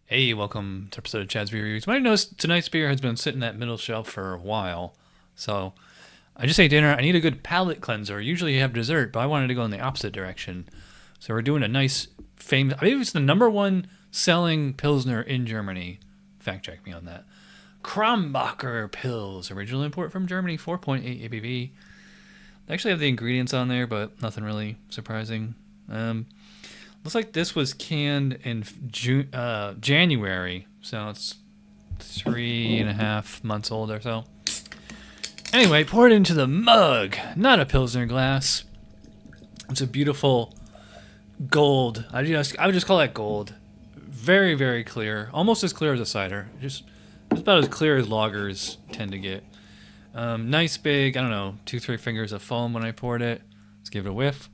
Hey, welcome to episode of Chad's Beer Reviews. My notice tonight's beer has been sitting that middle shelf for a while, so I just ate dinner. I need a good palate cleanser. Usually you have dessert, but I wanted to go in the opposite direction. So we're doing a nice, famous, I believe it's the number one selling Pilsner in Germany. Fact check me on that. Krombacher Pils, original import from Germany, 4.8 ABV. They actually have the ingredients on there, but nothing really surprising. Looks like this was canned in January, so it's 3.5 months old or so. Anyway, pour it into the mug, not a Pilsner glass. It's a beautiful gold. I would just call that gold. Very, very clear, almost as clear as a cider. Just about as clear as lagers tend to get. Nice big, I don't know, 2-3 fingers of foam when I poured it. Let's give it a whiff.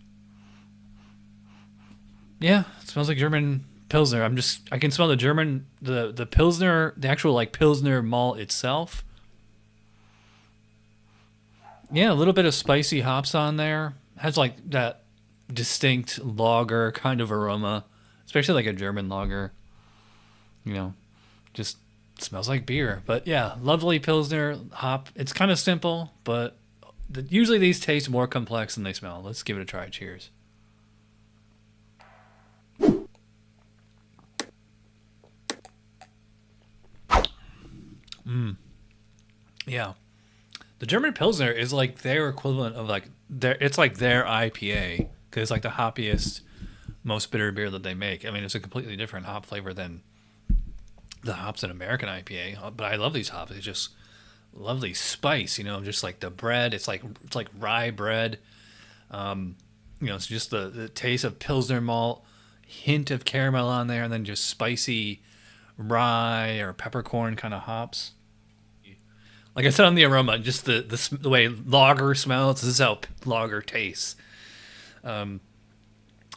Yeah, it smells like German Pilsner. I can smell the Pilsner, the actual like Pilsner malt itself. Yeah, a little bit of spicy hops on there. Has like that distinct lager kind of aroma, especially like a German lager. You know, just smells like beer. But yeah, lovely Pilsner hop. It's kind of simple, but usually these taste more complex than they smell. Let's give it a try. Cheers. Yeah. The German Pilsner is like their equivalent of it's like their IPA because it's like the hoppiest, most bitter beer that they make. I mean, it's a completely different hop flavor than the hops in American IPA, but I love these hops. It's just lovely spice, just like the bread. It's like rye bread. It's just the taste of Pilsner malt, hint of caramel on there, and then just spicy rye or peppercorn kind of hops. Like I said on the aroma, just the way lager smells. This is how lager tastes. I don't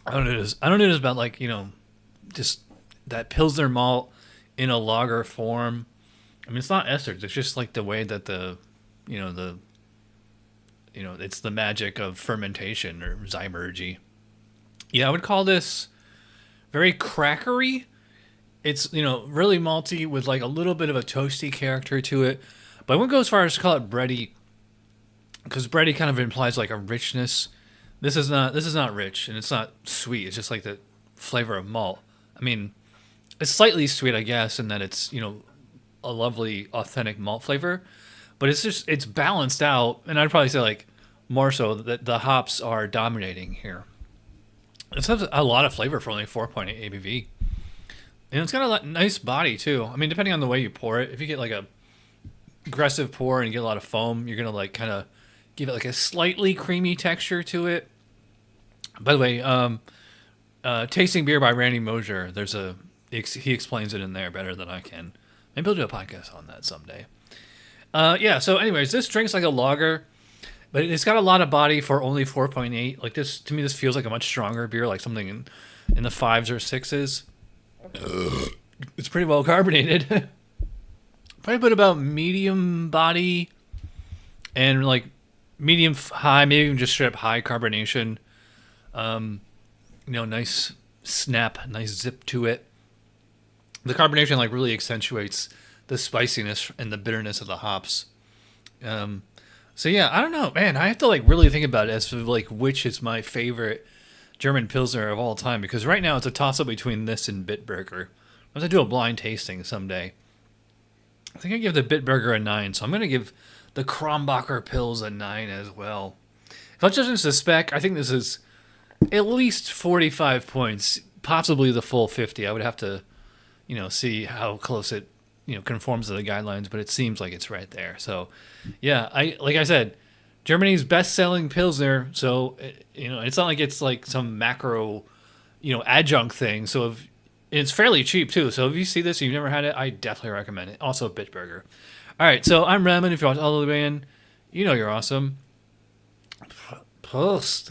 know. I don't know this about just that Pilsner malt in a lager form. I mean, it's not esters. It's just like the way that it's the magic of fermentation or zymergy. Yeah, I would call this very crackery. It's really malty with like a little bit of a toasty character to it. But I wouldn't go as far as to call it bready, because bready kind of implies like a richness. This is not rich, and it's not sweet. It's just like the flavor of malt. I mean, it's slightly sweet, I guess, in that it's a lovely authentic malt flavor, but it's balanced out, and I'd probably say like more so that the hops are dominating here. It has a lot of flavor for only 4.8 ABV, and it's got a nice body too. I mean, depending on the way you pour it, if you get like a aggressive pour and you get a lot of foam, you're gonna like kind of give it like a slightly creamy texture to it. By the way, tasting beer by Randy Mosier, he explains it in there better than I can. Maybe I'll do a podcast on that someday. So anyways, this drink's like a lager, but it's got a lot of body for only 4.8. Like this, to me, this feels like a much stronger beer, like something in the 5s or 6s. It's pretty well carbonated. Probably put about medium body and like medium high, maybe even just straight up high carbonation. Nice snap, nice zip to it. The carbonation like really accentuates the spiciness and the bitterness of the hops. So yeah, I don't know, man. I have to like really think about it as to like which is my favorite German Pilsner of all time, because right now it's a toss up between this and Bitburger. I'm gonna do a blind tasting someday. I think I give the Bitburger a 9, so I'm going to give the Krombacher Pils a 9 as well. If I was judging the spec, I think this is at least 45 points, possibly the full 50. I would have to, see how close it, conforms to the guidelines, but it seems like it's right there. So, yeah, like I said, Germany's best-selling Pilsner, so, it's not like it's like some macro, adjunct thing. So if it's fairly cheap, too. So if you see this and you've never had it, I definitely recommend it. Also, Bitburger. All right, so I'm Ramen. If you watch all the way in, you're awesome. Prost.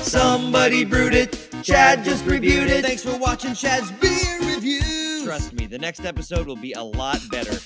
Somebody brewed it. Chad just reviewed it. Thanks for watching Chad's Beer Reviews. Trust me, the next episode will be a lot better.